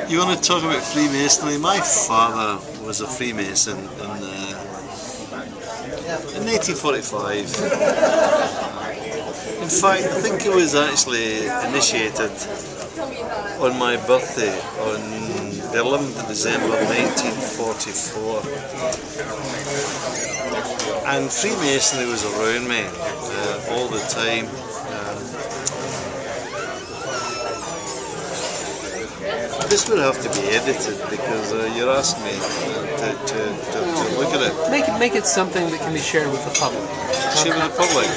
You want to talk about Freemasonry? My father was a Freemason in 1945. In fact, I think he was actually initiated on my birthday on the 11th of December 1944. And Freemasonry was around me all the time. This would have to be edited because you're asking me to look at it. Make it something that can be shared with the public. Share with the public.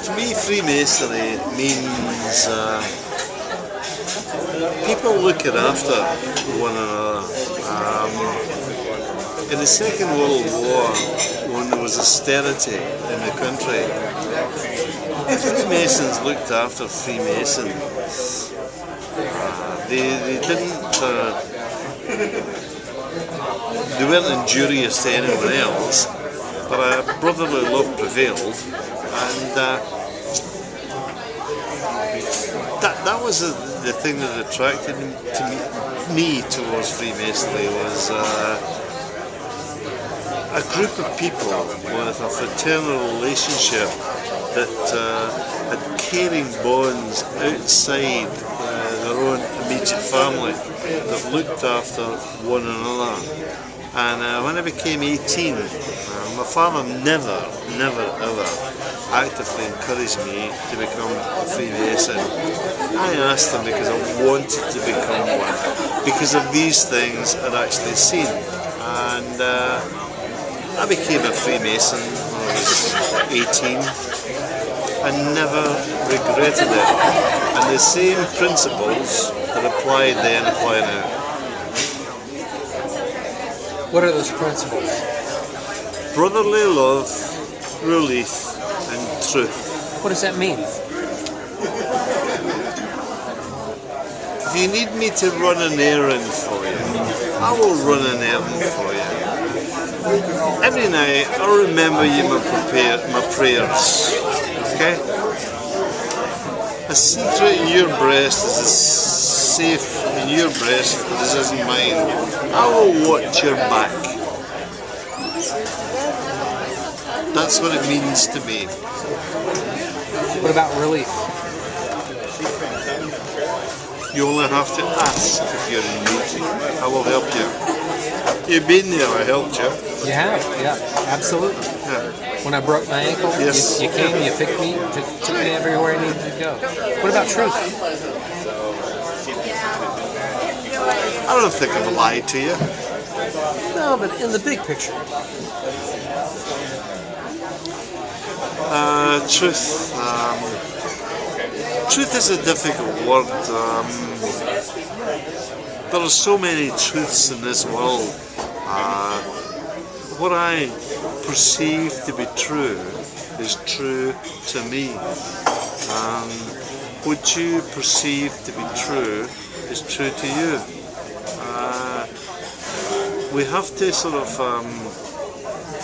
To me, Freemasonry means people looking after one another. In the Second World War, when there was austerity in the country, Freemasons looked after Freemasons. They weren't injurious to anyone else, but brotherly love prevailed, and that was the thing that attracted me towards Freemasonry, was a group of people with a fraternal relationship that had caring bonds outside their own immediate family, that looked after one another. And when I became 18, my father never ever actively encouraged me to become a Freemason. I asked him because I wanted to become one, because of these things I'd actually seen. And I became a Freemason when I was 18. I never regretted it, and the same principles that applied then apply now. What are those principles? Brotherly love, relief, and truth. What does that mean? If you need me to run an errand for you, I will run an errand for you. Every night I'll remember you my prayers. Okay? A secret in your breast is as safe in your breast as it is in mine. I will watch your back. That's what it means to me. What about relief? You only have to ask if you're in need. I will help you. You've been there, I helped you. You have, yeah, absolutely. Yeah. When I broke my ankle, yes. you came, you picked me, took me everywhere I needed to go. What about truth? I don't think I've lied to you. No, but in the big picture. Truth. Truth is a difficult word. There are so many truths in this world. What I perceive to be true is true to me. What you perceive to be true is true to you. We have to sort of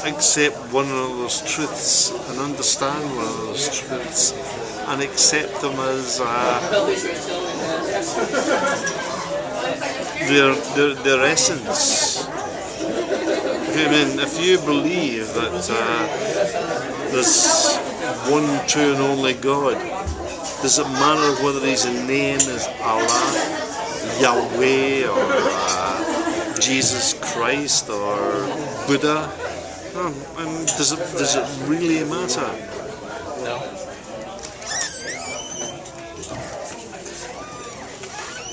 accept one another's truths and understand one another's truths and accept them as their essence. I mean, if you believe that there's one true and only God, does it matter whether He's a name as Allah, Yahweh, or Jesus Christ, or Buddha? Does it really matter? No.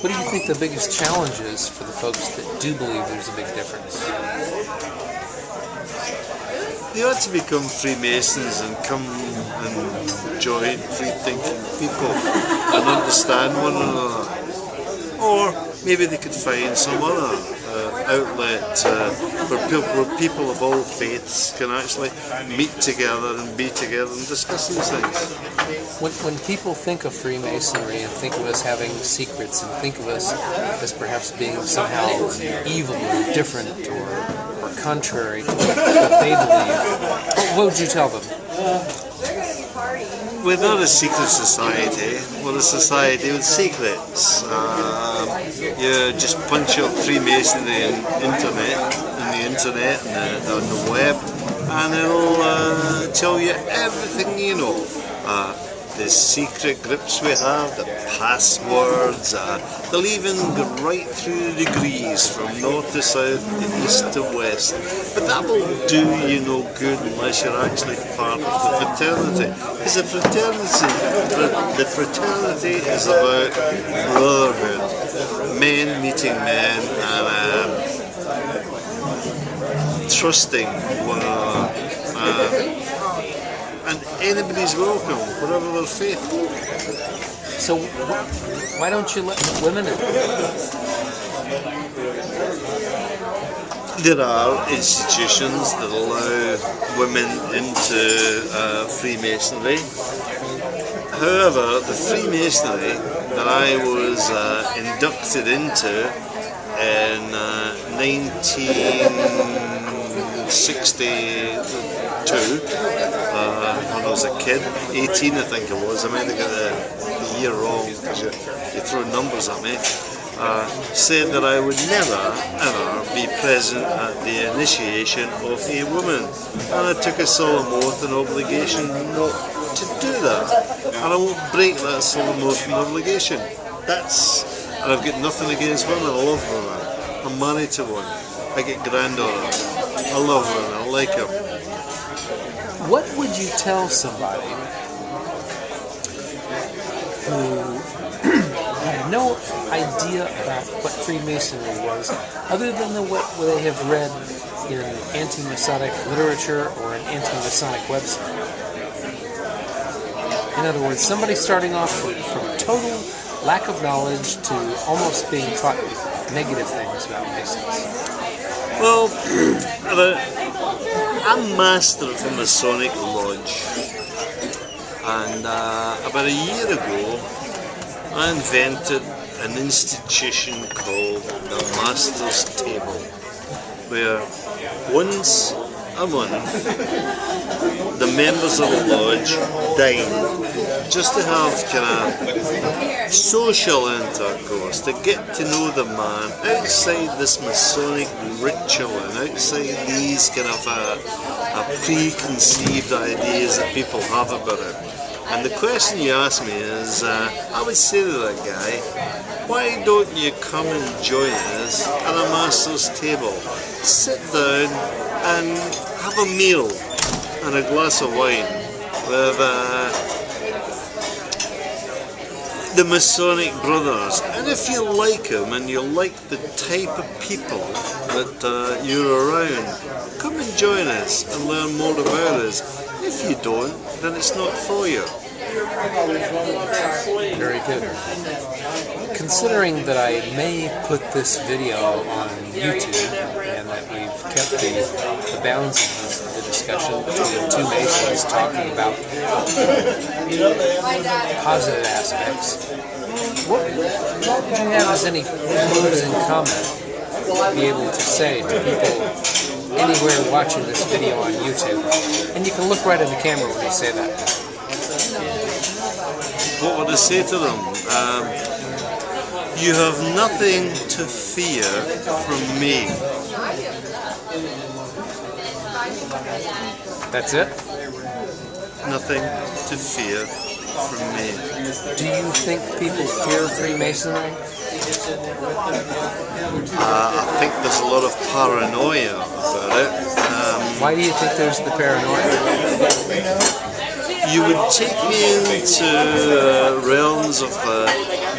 What do you think the biggest challenge is for the folks that do believe there's a big difference? They ought to become Freemasons and come and join free-thinking people and understand one another. Or maybe they could find some other outlet where people of all faiths can actually meet together and be together and discuss these things. When people think of Freemasonry and think of us having secrets and think of us as perhaps being somehow evil or different or contrary to what they believe, what would you tell them? we're not a secret society, we're a society with secrets. You just punch up Freemasonry on the internet and on the web, and it'll tell you everything you know. The secret groups we have, the passwords, they'll even go right through the degrees from north to south and east to west. But that will do you no good unless you're actually part of the fraternity. Because the fraternity is about brotherhood, men meeting men and trusting one another. And anybody's welcome, whatever their faith. So why don't you let women in? There are institutions that allow women into Freemasonry. However, the Freemasonry that I was inducted into in 1962, when I was a kid, 18 I think it was, I might have got the year wrong because you throw numbers at me, said that I would never ever be present at the initiation of a woman, and I took a solemn oath and obligation not to do that, and I won't break that solemn oath and obligation. And I've got nothing against women, I love women, I'm married to one, I get granddaughters, I love women, I like them. What would you tell somebody who had no idea about what Freemasonry was, other than what they have read in anti-Masonic literature or an anti-Masonic website? In other words, somebody starting off from total lack of knowledge to almost being taught negative things about Masons. Well, I'm master of a Masonic lodge, and about a year ago I invented an institution called the Master's Table, where once a month the members of the lodge dine just to have kind of social intercourse, to get to know the man outside this Masonic ritual and outside these kind of preconceived ideas that people have about it. And the question you ask me is, I would say to that guy, why don't you come and join us at a master's table? Sit down and have a meal and a glass of wine with the Masonic brothers. And if you like them and you like the type of people that you're around, come and join us and learn more about us. If you don't, then it's not for you. Very good. Considering that I may put this video on YouTube and that we've kept the balance of the discussion between two Masons talking about positive aspects, what would you have as any closing comment be able to say to people anywhere watching this video on YouTube? And you can look right at the camera when you say that. What would I say to them? You have nothing to fear from me. That's it? Nothing to fear from me. Do you think people fear Freemasonry? I think there's a lot of paranoia about it. Why do you think there's the paranoia? You would take me into realms of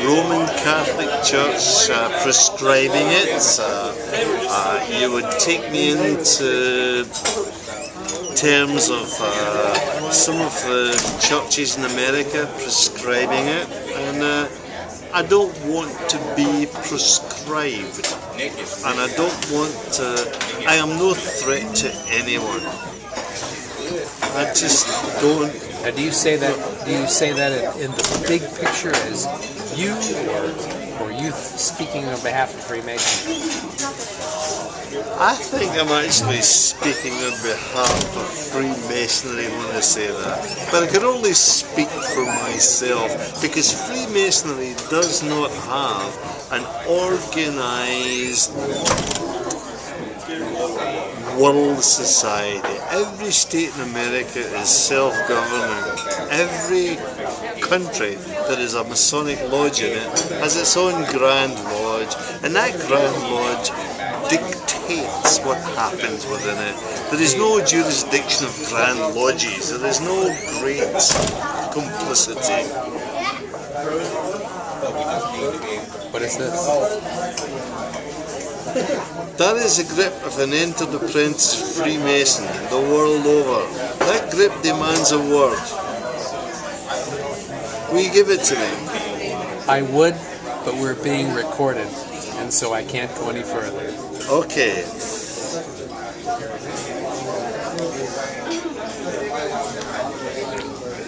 Roman Catholic Church prescribing it. You would take me into terms of some of the churches in America prescribing it, and I don't want to be prescribed, and I don't want to. I am no threat to anyone. I just don't. Do you say that? Do you say that in the big picture as you, or Or are you speaking on behalf of Freemasonry? I think I'm actually speaking on behalf of Freemasonry when I say that, but I can only speak for myself, because Freemasonry does not have an organised world society. Every state in America is self-governing. Every country that is a Masonic lodge in it has its own Grand Lodge, and that Grand Lodge dictates what happens within it. There is no jurisdiction of Grand Lodges. There is no great complicity. What is this? That is a grip of an entered apprentice Freemason the world over. That grip demands a word. Will you give it to me? I would, but we're being recorded, and so I can't go any further. Okay.